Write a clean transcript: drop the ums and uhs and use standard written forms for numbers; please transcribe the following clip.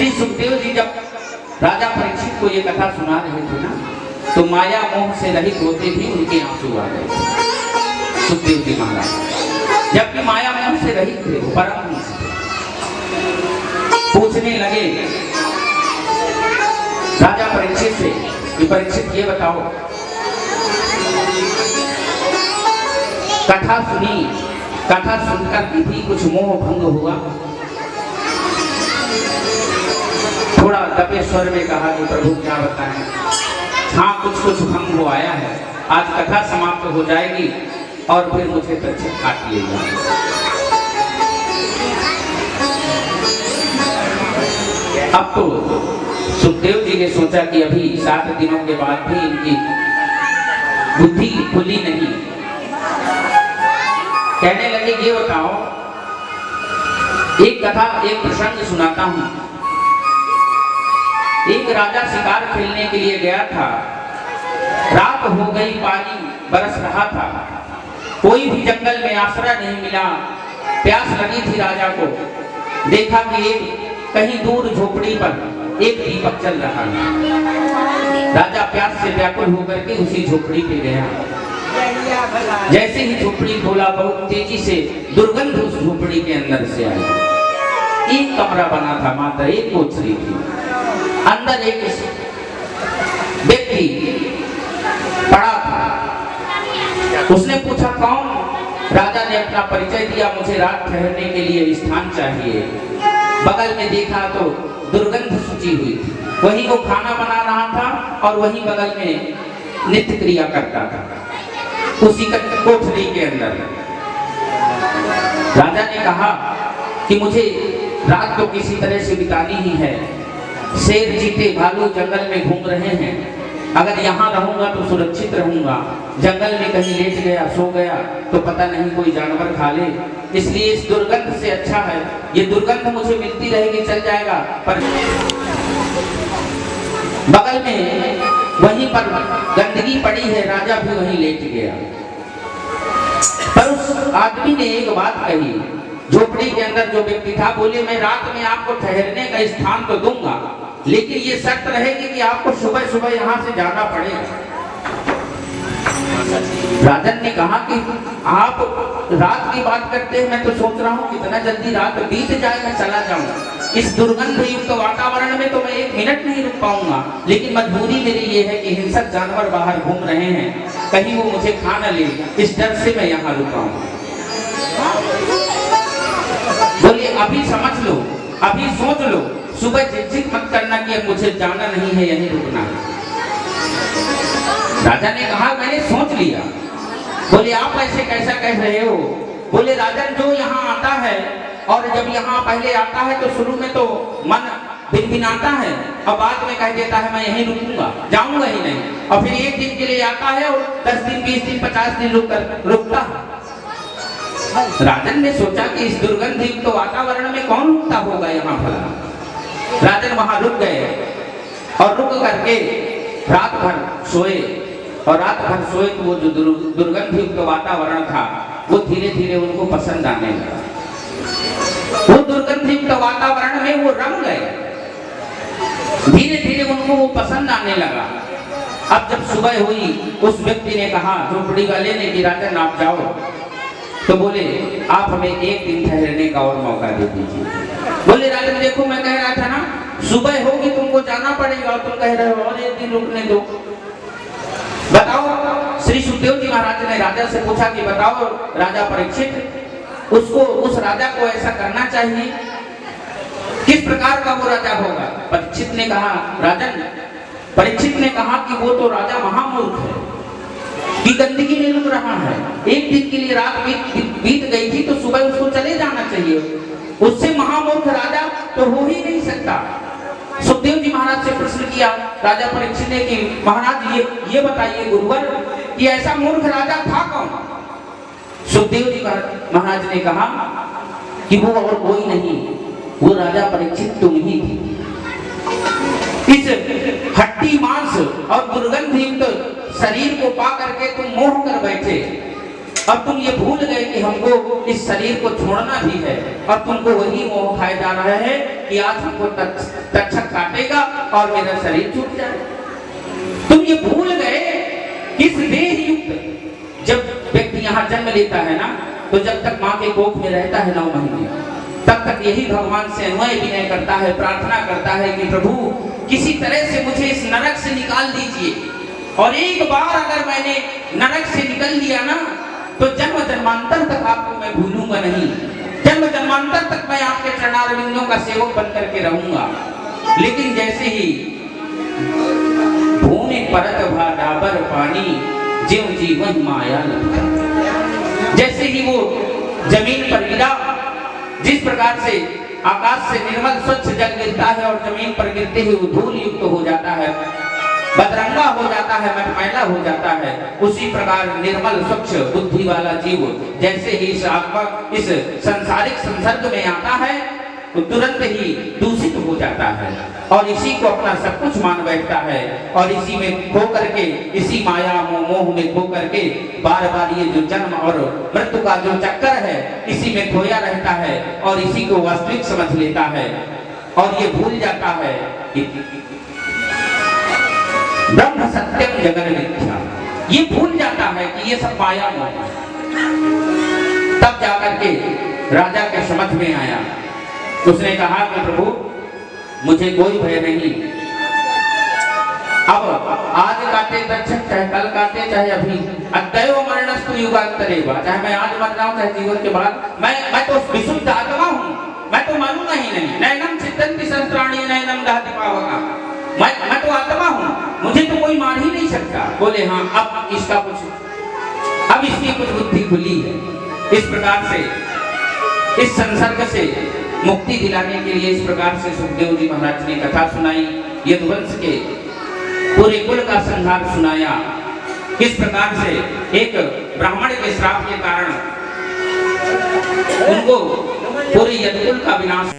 श्री सुखदेव जी जब राजा परीक्षित को ये कथा सुना रहे थे ना, तो माया मोह से रहित होते भी उनके आंसू आ गए। सुखदेव जी महाराज जबकि माया मोह से रहित थे, वो परम हंस थे। पूछने लगे राजा परीक्षित से कि परीक्षित ये बताओ, कथा सुनी, कथा सुनकर विधि कुछ मोह भंग हुआ? थोड़ा दबे स्वर में कहा कि प्रभु क्या बताएं, हाँ कुछ भंग हो आया है। आज कथा समाप्त हो जाएगी और फिर मुझे परीक्षित काट लेगा। अब तो सुखदेव जी ने सोचा कि अभी 7 दिनों के बाद भी इनकी बुद्धि खुली नहीं। कहने लगे ये बताओ, एक कथा, एक प्रसंग सुनाता हूं। एक राजा शिकार खेलने के लिए गया था। रात हो गई, पानी बरस रहा था, कोई भी जंगल में आश्रय नहीं मिला। प्यास लगी थी राजा को। देखा कि एक कहीं दूर झोपड़ी पर एक दीपक चल रहा है। राजा प्यास से व्याकुल होकर के उसी झोपड़ी पे गया। जैसे ही झोपड़ी खोला, बहुत तेजी से दुर्गंध उस झोपड़ी के अंदर से आई। एक कमरा बना था, मात्र एक कोठरी थी। अंदर एक व्यक्ति पड़ा था। उसने पूछा कौन? राजा ने अपना परिचय दिया, मुझे रात ठहरने के लिए स्थान चाहिए। बगल में देखा तो दुर्गंध सूची हुई थी। वहीं वो खाना बना रहा था और वहीं बगल में नित्य क्रिया करता था, उसी कोठरी के अंदर। राजा ने कहा कि मुझे रात तो किसी तरह से बितानी ही है। शेर, चीते, भालू जंगल में घूम रहे हैं। अगर यहाँ रहूंगा तो सुरक्षित रहूंगा। जंगल में कहीं लेट गया, सो गया तो पता नहीं कोई जानवर खा ले। इसलिए इस दुर्गंध से अच्छा है, ये दुर्गंध मुझे मिलती रहेगी, चल जाएगा। पर बगल में वहीं पर गंदगी पड़ी है, राजा भी वहीं लेट गया। पर उस आदमी ने एक बात कही। झोपड़ी के अंदर जो व्यक्ति था, बोले मैं रात में आपको ठहरने का स्थान तो दूंगा, लेकिन ये शर्त रहेगी कि आपको सुबह सुबह यहाँ से जाना पड़ेगा। राजन ने कहा कि आप रात की बात करते हैं, मैं तो सोच रहा हूँ कितना जल्दी रात बीत जाए, मैं चला जाऊँ। इस दुर्गंध युक्त वातावरण में तो मैं 1 मिनट नहीं रुक पाऊंगा। लेकिन मजबूरी मेरी ये है कि हिंसक जानवर बाहर घूम रहे हैं, कहीं वो मुझे खा न ले, इस डर से मैं यहाँ रुका हूँ। बोलिए अभी समझ लो, अभी सोच लो, सुबह झिझक मत करना कि अब मुझे जाना नहीं है, यहीं रुकना है। राजा ने कहा मैंने सोच लिया। बोले आप ऐसे कैसा कह रहे हो? बोले राजन, जो यहाँ आता है और जब यहाँ पहले आता है तो शुरू में तो मन भिनभिनाता है और बाद में कह देता है मैं यहीं रुकूंगा, जाऊंगा ही नहीं। और फिर 1 दिन के लिए आता है और 10 दिन, 20 दिन, 50 दिन रुकता है। राजन ने सोचा कि इस दुर्गंध युक्त वातावरण में कौन रुकता होगा यहाँ पर। राजन वहां रुक गए और रुक करके रात भर सोए। और रात भर सोए तो वो जो दुर्गंध युक्त वातावरण था वो धीरे धीरे उनको पसंद आने लगा। वो दुर्गंध युक्त वातावरण में वो रम गए, धीरे धीरे उनको वो पसंद आने लगा। अब जब सुबह हुई, उस व्यक्ति ने कहा झोपड़ी वाले ने कि राजन आप जाओ। तो बोले आप हमें 1 दिन ठहरने का और मौका दे दीजिए। बोले राजन देखो, मैं कह रहा था ना सुबह होगी तुमको जाना पड़ेगा, और तुम कह रहे हो और 1 दिन रुकने दो। बताओ। श्री सुखदेव जी महाराज ने राजा से पूछा कि बताओ राजा परीक्षित, उसको, उस राजा को ऐसा करना चाहिए, किस प्रकार का वो राजा होगा? परीक्षित ने कहा राजन, परीक्षित ने कहा कि वो तो राजा महामूर्ख है कि गंदगी में रुक रहा है। 1 दिन के लिए रात बीत गई थी तो सुबह उसको चले जाना चाहिए। उससे महामूर्ख राजा तो हो ही नहीं सकता। सुखदेव जी महाराज से प्रश्न किया राजा परीक्षित ने कि महाराज ये बताइए गुरुवर कि ऐसा मूर्ख राजा था कौन? सुखदेव जी महाराज ने कहा कि वो और कोई नहीं, वो राजा परीक्षित तुम ही थी। इस हड्डी मांस और दुर्गंध युक्त शरीर को पा करके तुम मोह कर बैठे। और तुम ये भूल गए कि हमको इस शरीर को छोड़ना भी है, और तुमको वही मोह खाए जा रहा है कि आज हमको तक्षक काटेगा और मेरा शरीर छूट जाए। तुम ये भूल गए कि इस देह युक्त जब व्यक्ति यहाँ जन्म लेता है ना, तो जब तक माँ के कोख में रहता है 9 महीने, तब तक यही भगवान से अन्वय विनय करता है, प्रार्थना करता है कि प्रभु किसी तरह से मुझे इस नरक से निकाल दीजिए। और एक बार अगर मैंने नरक से निकल लिया ना, तो जन्म जन्मांतर तक आपको मैं भूलूंगा नहीं, जन्म जन्मांतर तक मैं आपके चरणारविंदों का सेवक बन करके रहूंगा। लेकिन जैसे ही भूमि परत भा डाबर पानी, ज्यों जीवन माया लगा, जैसे ही वो जमीन पर गिरा, जिस प्रकार से आकाश से निर्मल स्वच्छ जल गिरता है और जमीन पर गिरते ही वो धूल युक्त हो जाता है, बदरंगा हो जाता है, मटमैला हो जाता है, उसी प्रकार निर्मल स्वच्छ बुद्धि वाला जीव जैसे ही इस आत्मा इस संसारिक संसर्ग में आता है तो तुरंत ही दूषित हो जाता है और इसी को अपना सब कुछ मान बैठता है, और इसी में खो करके, इसी माया मोह में खो करके बार बार ये जो जन्म और मृत्यु का जो चक्कर है इसी में खोया रहता है और इसी को वास्तविक समझ लेता है। और ये भूल जाता है कि ब्रह्म सत्यम जगन मिथ्या, ये भूल जाता है कि ये सब माया मोह। तब जाकर के राजा के समझ में आया, उसने कहा कि प्रभु मुझे कोई भय नहीं, अब आज काटे तक्षक, चाहे कल काटे चाहे अभी, अद्वैव मरणस्तु युगांतरेवा, चाहे मैं आज मर जाऊं चाहे जीवन के बाद, मैं तो विशुद्ध आत्मा हूं, मैं तो मानूंगा ही नहीं। नैनम चित्तन्ति शस्त्राणि नैनम दहति पावका, मैं तो आत्मा हूं, मुझे तो कोई मार ही नहीं सकता। बोले हाँ, अब इसका कुछ, अब इसकी कुछ बुद्धि खुली है। इस प्रकार से इस संसर्ग से मुक्ति दिलाने के लिए इस प्रकार से सुखदेव जी महाराज ने कथा सुनाई, यदुवंश के पूरे कुल का संहार सुनाया। किस प्रकार से एक ब्राह्मण के श्राप के कारण उनको पूरे यदुकुल का विनाश